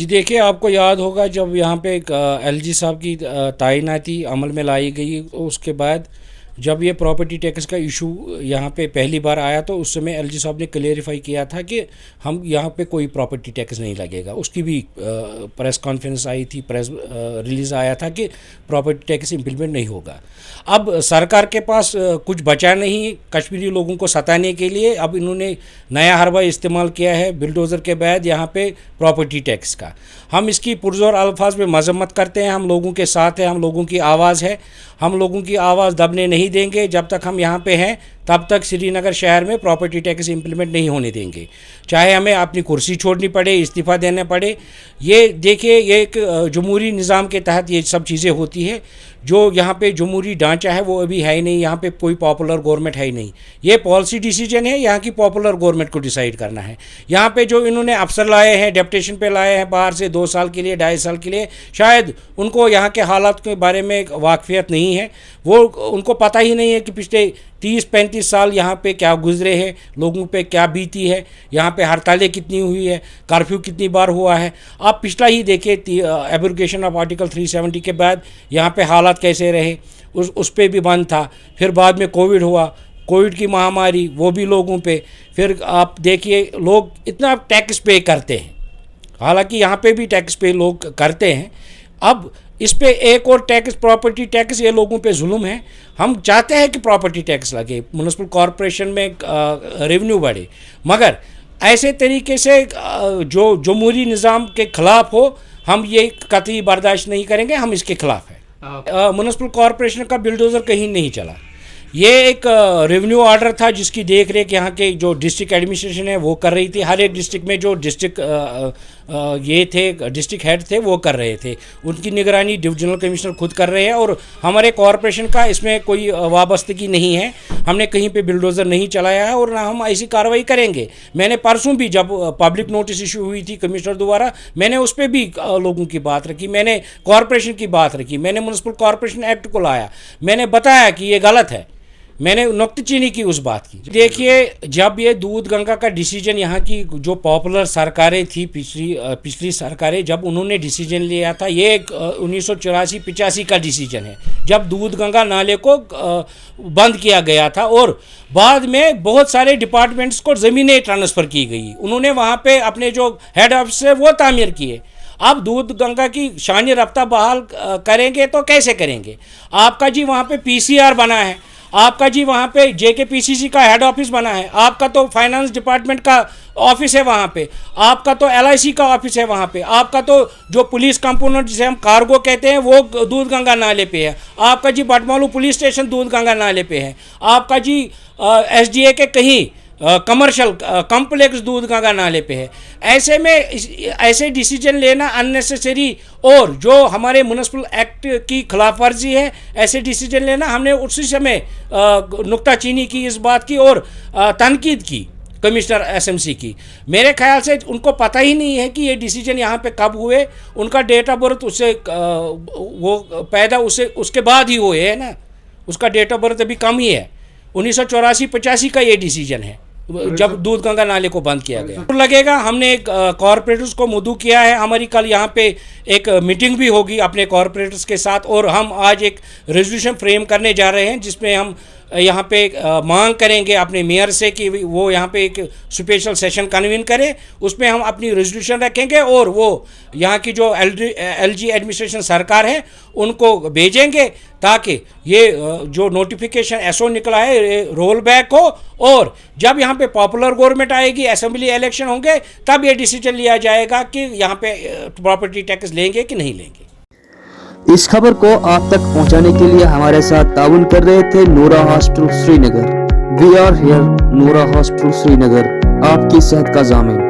जी देखिए, आपको याद होगा जब यहाँ पे एलजी साहब की तैनाती अमल में लाई गई, उसके बाद जब ये प्रॉपर्टी टैक्स का इशू यहाँ पे पहली बार आया तो उस समय एलजी साहब ने क्लेरिफाई किया था कि हम यहाँ पे कोई प्रॉपर्टी टैक्स नहीं लगेगा। उसकी भी प्रेस कॉन्फ्रेंस आई थी, प्रेस रिलीज़ आया था कि प्रॉपर्टी टैक्स इम्प्लीमेंट नहीं होगा। अब सरकार के पास कुछ बचा नहीं कश्मीरी लोगों को सताने के लिए। अब इन्होंने नया हरबा इस्तेमाल किया है बिल्डोज़र के बाद यहाँ पे प्रॉपर्टी टैक्स का। हम इसकी पुरज़ोर अल्फाज में मजम्मत करते हैं, हम लोगों के साथ है, हम लोगों की आवाज़ है, हम लोगों की आवाज़ दबने नहीं देंगे। जब तक हम यहाँ पे हैं तब तक श्रीनगर शहर में प्रॉपर्टी टैक्स इम्प्लीमेंट नहीं होने देंगे, चाहे हमें अपनी कुर्सी छोड़नी पड़े, इस्तीफ़ा देना पड़े। ये देखिए, ये एक जमहूरी निज़ाम के तहत ये सब चीज़ें होती है। जो यहाँ पे जमहूरी ढांचा है वो अभी है ही नहीं, यहाँ पे कोई पॉपुलर गवर्नमेंट है ही नहीं। ये पॉलिसी डिसीजन है, यहाँ की पॉपुलर गवर्नमेंट को डिसाइड करना है। यहाँ पे जो इन्होंने अफसर लाए हैं, डेप्यूटेशन पे लाए हैं बाहर से 2 साल के लिए, 2.5 साल के लिए, शायद उनको यहाँ के हालात के बारे में वाकफियत नहीं है। वो उनको पता ही नहीं है कि पिछले 30-35 साल यहाँ पे क्या गुजरे हैं, लोगों पे क्या बीती है, यहाँ पे हड़तालें कितनी हुई है, कर्फ्यू कितनी बार हुआ है। आप पिछला ही देखिए, एब्रोगेशन ऑफ आर्टिकल 370 के बाद यहाँ पे हालात कैसे रहे, उस पे भी बंद था। फिर बाद में कोविड हुआ, कोविड की महामारी, वो भी लोगों पे। फिर आप देखिए, लोग इतना टैक्स पे करते हैं, हालांकि यहाँ पे भी टैक्स पे लोग करते हैं। अब इस पे एक और टैक्स, प्रॉपर्टी टैक्स, ये लोगों पे जुल्म है। हम चाहते हैं कि प्रॉपर्टी टैक्स लगे, म्युनिसिपल कॉरपोरेशन में रेवेन्यू बढ़े, मगर ऐसे तरीके से जो जमहूरी निज़ाम के ख़िलाफ़ हो, हम ये कतई बर्दाश्त नहीं करेंगे। हम इसके ख़िलाफ़ हैं। म्युनिसिपल कॉरपोरेशन का बिल्डोज़र कहीं नहीं चला। ये एक रेवेन्यू ऑर्डर था जिसकी देख रेख यहाँ के जो डिस्ट्रिक्ट एडमिनिस्ट्रेशन है वो कर रही थी। हर एक डिस्ट्रिक्ट में जो डिस्ट्रिक्ट ये थे, डिस्ट्रिक्ट हेड थे, वो कर रहे थे। उनकी निगरानी डिविजनल कमिश्नर खुद कर रहे हैं और हमारे कॉरपोरेशन का इसमें कोई वाबस्तगी नहीं है। हमने कहीं पे बिल्डोज़र नहीं चलाया है और ना हम ऐसी कार्रवाई करेंगे। मैंने परसों भी जब पब्लिक नोटिस इशू हुई थी कमिश्नर द्वारा, मैंने उस पर भी लोगों की बात रखी, मैंने कॉरपोरेशन की बात रखी, मैंने म्युनिसिपल कॉरपोरेशन एक्ट को लाया, मैंने बताया कि ये गलत है, मैंने नुक्ताचीनी की उस बात की। देखिए, जब ये दूध गंगा का डिसीजन, यहाँ की जो पॉपुलर सरकारें थी, पिछली सरकारें, जब उन्होंने डिसीजन लिया था, ये 1984-85 का डिसीजन है, जब दूध गंगा नाले को बंद किया गया था और बाद में बहुत सारे डिपार्टमेंट्स को ज़मीनें ट्रांसफ़र की गई। उन्होंने वहाँ पे अपने जो हेड ऑफिस है वो तामीर किए। अब दूध गंगा की शानी रफ्ता बहाल करेंगे तो कैसे करेंगे? आपका जी वहाँ पे पीसीआर बना है, आपका जी वहाँ पे जेकेपीसीसी का हेड ऑफिस बना है, आपका तो फाइनेंस डिपार्टमेंट का ऑफिस है वहाँ पे, आपका तो एलआईसी का ऑफिस है वहाँ पे, आपका तो जो पुलिस कंपोनेंट जिसे हम कार्गो कहते हैं वो दूध गंगा नाले पे है, आपका जी बटमालू पुलिस स्टेशन दूध गंगा नाले पे है, आपका जी एसडीए के कहीं कमर्शियल कॉम्प्लेक्स दूध गंगा नाले पे है। ऐसे में ऐसे डिसीजन लेना अननेसेसरी और जो हमारे म्युनिसिपल एक्ट की खिलाफ वर्जी है, ऐसे डिसीजन लेना, हमने उसी समय नुक्ताचीनी की इस बात की और तनकीद की कमिश्नर एसएमसी की। मेरे ख्याल से उनको पता ही नहीं है कि ये डिसीजन यहाँ पे कब हुए, उनका डेट ऑफ बर्थ उससे वो पैदा उसके बाद ही हुए है ना, उसका डेट ऑफ बर्थ अभी कम ही है। 1984-85 का ये डिसीजन है जब दूध गंगा नाले को बंद किया गया। तो लगेगा हमने कॉरपोरेटर्स को मुद्दू किया है। हमारी कल यहाँ पे एक मीटिंग भी होगी अपने कॉरपोरेटर्स के साथ और हम आज एक रेजोल्यूशन फ्रेम करने जा रहे हैं जिसमें हम यहाँ पे मांग करेंगे अपने मेयर से कि वो यहाँ पे एक स्पेशल सेशन कन्वीन करे, उसमें हम अपनी रेजोल्यूशन रखेंगे और वो यहाँ की जो एलजी एडमिनिस्ट्रेशन सरकार है उनको भेजेंगे ताकि ये जो नोटिफिकेशन एसओ निकला है रोल बैक हो और जब यहाँ पे पॉपुलर गवर्नमेंट आएगी, असेंबली इलेक्शन होंगे, तब ये डिसीजन लिया जाएगा कि यहाँ पे प्रॉपर्टी टैक्स लेंगे कि नहीं लेंगे। इस खबर को आप तक पहुंचाने के लिए हमारे साथ ताउन कर रहे थे Noora hospital Srinagar. We are here, Noora hospital Srinagar, आपकी सेहत का ज़ामिन।